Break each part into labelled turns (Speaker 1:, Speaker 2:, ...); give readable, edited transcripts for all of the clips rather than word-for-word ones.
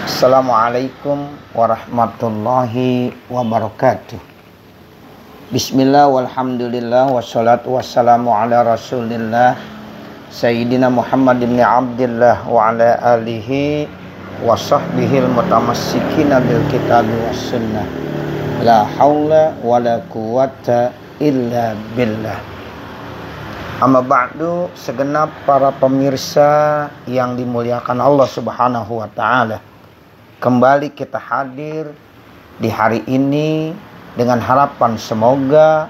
Speaker 1: Assalamualaikum warahmatullahi wabarakatuh. Bismillah walhamdulillah wassalatu wassalamu ala rasulillah Sayyidina Muhammad ibn Abdillah wa ala alihi wa sahbihil mutamassikina bil kitabi was sunnah. La hawla wa la quwata illa billah. Amma ba'du, segenap para pemirsa yang dimuliakan Allah Subhanahu wa ta'ala. Kembali kita hadir di hari ini dengan harapan semoga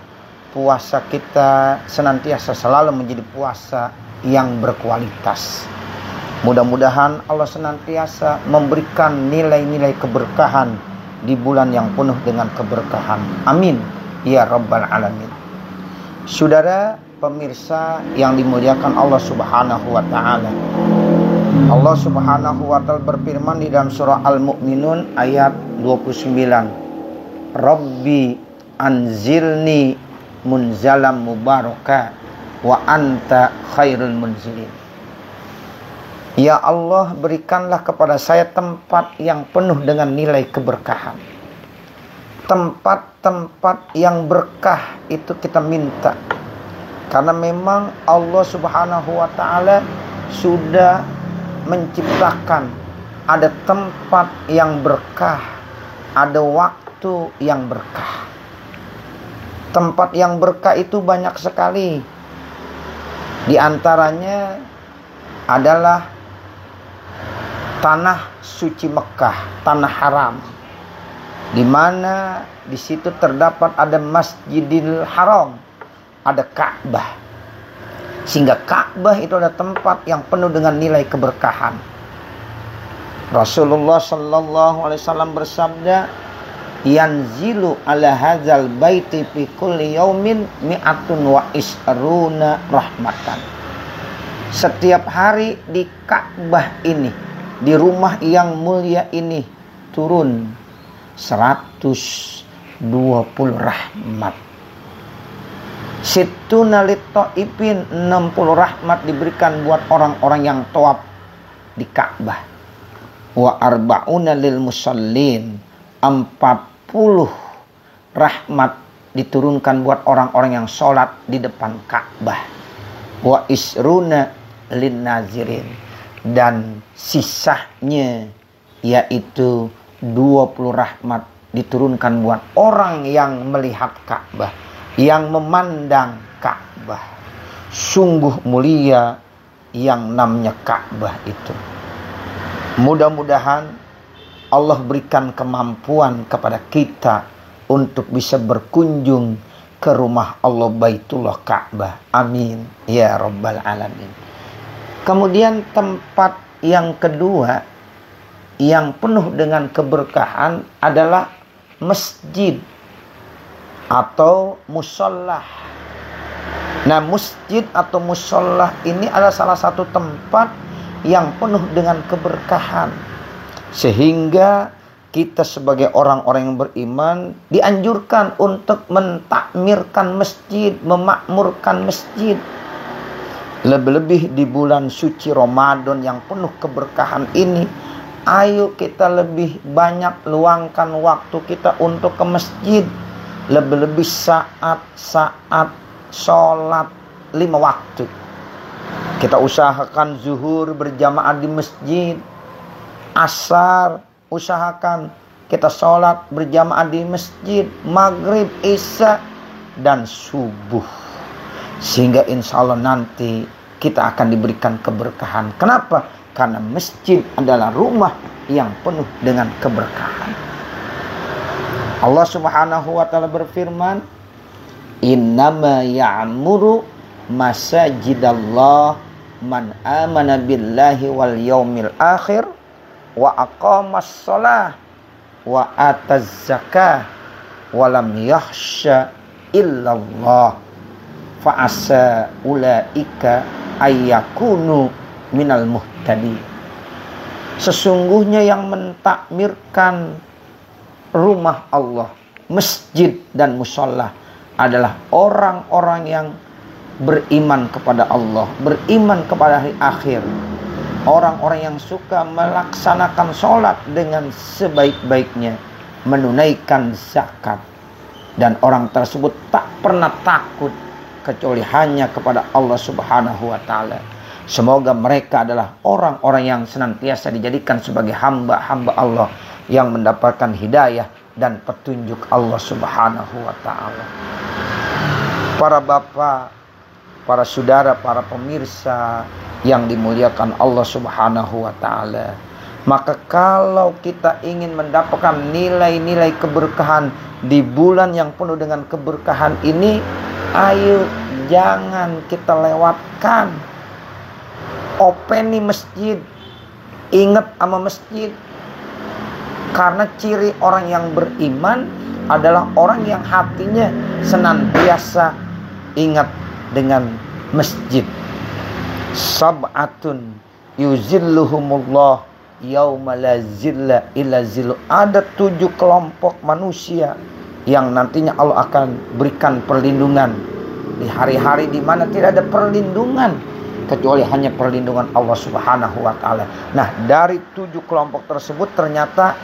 Speaker 1: puasa kita senantiasa selalu menjadi puasa yang berkualitas. Mudah-mudahan Allah senantiasa memberikan nilai-nilai keberkahan di bulan yang penuh dengan keberkahan. Amin ya rabbal alamin. Saudara pemirsa yang dimuliakan Allah Subhanahu wa ta'ala, Allah Subhanahu wa ta'ala berfirman di dalam surah Al-Mu'minun ayat 29, Rabbi anzilni munzalam mubaraka wa anta khairul munzilin. Ya Allah, berikanlah kepada saya tempat yang penuh dengan nilai keberkahan. Tempat-tempat yang berkah itu kita minta. Karena memang Allah Subhanahu wa ta'ala sudah menciptakan ada tempat yang berkah, ada waktu yang berkah. Tempat yang berkah itu banyak sekali. Di antaranya adalah tanah suci Mekah, tanah haram, di mana di situ terdapat ada Masjidil Haram, ada Ka'bah. Sehingga Ka'bah itu adalah tempat yang penuh dengan nilai keberkahan. Rasulullah sallallahu alaihi wasallam bersabda, yanzilu ala hadzal baiti fi kulli yaumin mi'atun wa isruna rahmatan. Setiap hari di Ka'bah ini, di rumah yang mulia ini, turun 120 rahmat. Situna lit-taifin, 60 rahmat diberikan buat orang-orang yang tawaf di Ka'bah. Wa arba'una lil musallin, 40 rahmat diturunkan buat orang-orang yang sholat di depan Ka'bah. Wa isruna lin nazirin, dan sisanya yaitu 20 rahmat diturunkan buat orang yang melihat Ka'bah, yang memandang Ka'bah. Sungguh mulia yang namanya Ka'bah itu. Mudah-mudahan Allah berikan kemampuan kepada kita untuk bisa berkunjung ke rumah Allah Baitullah Ka'bah. Amin ya rabbal alamin. Kemudian tempat yang kedua yang penuh dengan keberkahan adalah masjid atau musollah. Nah, masjid atau musollah ini adalah salah satu tempat yang penuh dengan keberkahan, sehingga kita sebagai orang-orang yang beriman dianjurkan untuk mentakmirkan masjid, memakmurkan masjid. Lebih-lebih di bulan suci Ramadan yang penuh keberkahan ini, ayo kita lebih banyak luangkan waktu kita untuk ke masjid. Lebih-lebih saat-saat sholat 5 waktu. Kita usahakan zuhur berjamaah di masjid. Asar usahakan kita sholat berjamaah di masjid. Maghrib, isya, dan subuh. Sehingga insya Allah nanti kita akan diberikan keberkahan. Kenapa? Karena masjid adalah rumah yang penuh dengan keberkahan. Allah Subhanahu wa ta'ala berfirman, innama ya'muru masajidallah man amana billahi wal yaumil akhir wa aqamas shalah wa ataz zakah wa lam yakhsha illallah fa asa ulaika ayyakunu minal muhtadin. Sesungguhnya yang mentakmirkan rumah Allah, masjid dan musholla adalah orang-orang yang beriman kepada Allah, beriman kepada hari akhir, orang-orang yang suka melaksanakan sholat dengan sebaik-baiknya, menunaikan zakat, dan orang tersebut tak pernah takut kecuali hanya kepada Allah Subhanahu wa Ta'ala. Semoga mereka adalah orang-orang yang senantiasa dijadikan sebagai hamba-hamba Allah yang mendapatkan hidayah dan petunjuk Allah Subhanahu wa Ta'ala. Para bapak, para saudara, para pemirsa yang dimuliakan Allah Subhanahu wa Ta'ala, maka kalau kita ingin mendapatkan nilai-nilai keberkahan di bulan yang penuh dengan keberkahan ini, ayo jangan kita lewatkan. Openi masjid, ingat sama masjid. Karena ciri orang yang beriman adalah orang yang hatinya senantiasa ingat dengan masjid. Sab'atun yuzilluhumullah yauma la zilla illa zillu. Ada 7 kelompok manusia yang nantinya Allah akan berikan perlindungan di hari-hari di mana tidak ada perlindungan kecuali hanya perlindungan Allah Subhanahu wa Ta'ala. Nah, dari 7 kelompok tersebut ternyata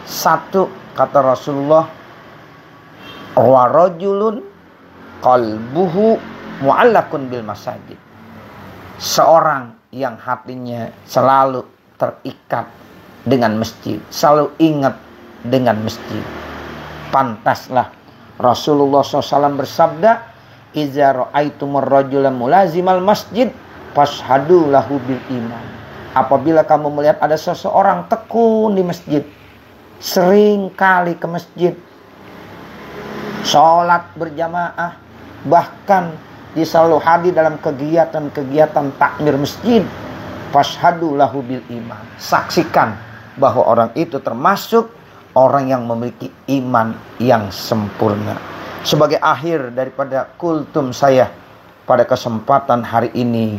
Speaker 1: satu, kata Rasulullah, wa rajulun qalbuhu mu'allakun bil masajid. Seorang yang hatinya selalu terikat dengan masjid, selalu ingat dengan masjid. Pantaslah Rasulullah SAW bersabda, "Iza ra'aitumur rajula mulazimal masjid fashhadu lahu bil iman." Apabila kamu melihat ada seseorang tekun di masjid, sering kali ke masjid, sholat berjamaah, bahkan dia selalu hadir dalam kegiatan-kegiatan takmir masjid, fashhadu lahu bil iman. Saksikan bahwa orang itu termasuk orang yang memiliki iman yang sempurna. Sebagai akhir daripada kultum saya pada kesempatan hari ini,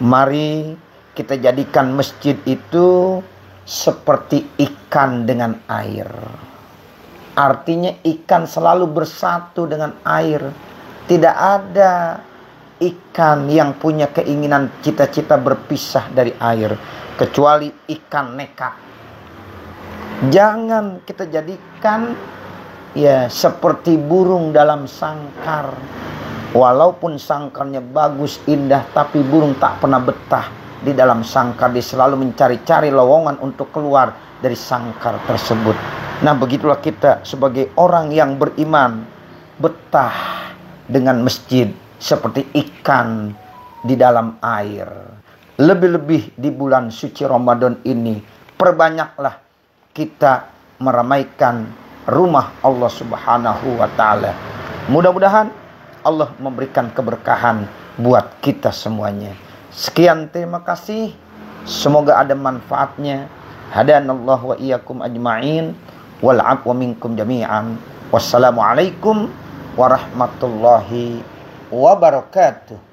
Speaker 1: mari kita jadikan masjid itu seperti ikan dengan air. Artinya ikan selalu bersatu dengan air. Tidak ada ikan yang punya keinginan cita-cita berpisah dari air, kecuali ikan nekat. Jangan kita jadikan ya seperti burung dalam sangkar. Walaupun sangkarnya bagus, indah, tapi burung tak pernah betah di dalam sangkar. Dia selalu mencari-cari lowongan untuk keluar dari sangkar tersebut. Nah, begitulah kita sebagai orang yang beriman, betah dengan masjid seperti ikan di dalam air. Lebih-lebih di bulan suci Ramadan ini, perbanyaklah kita meramaikan rumah Allah Subhanahu wa Ta'ala. Mudah-mudahan Allah memberikan keberkahan buat kita semuanya. Sekian, terima kasih. Semoga ada manfaatnya. Hadanallahu wa iyyakum ajma'in. Wal 'afwa minkum jami'an. Wassalamualaikum warahmatullahi wabarakatuh.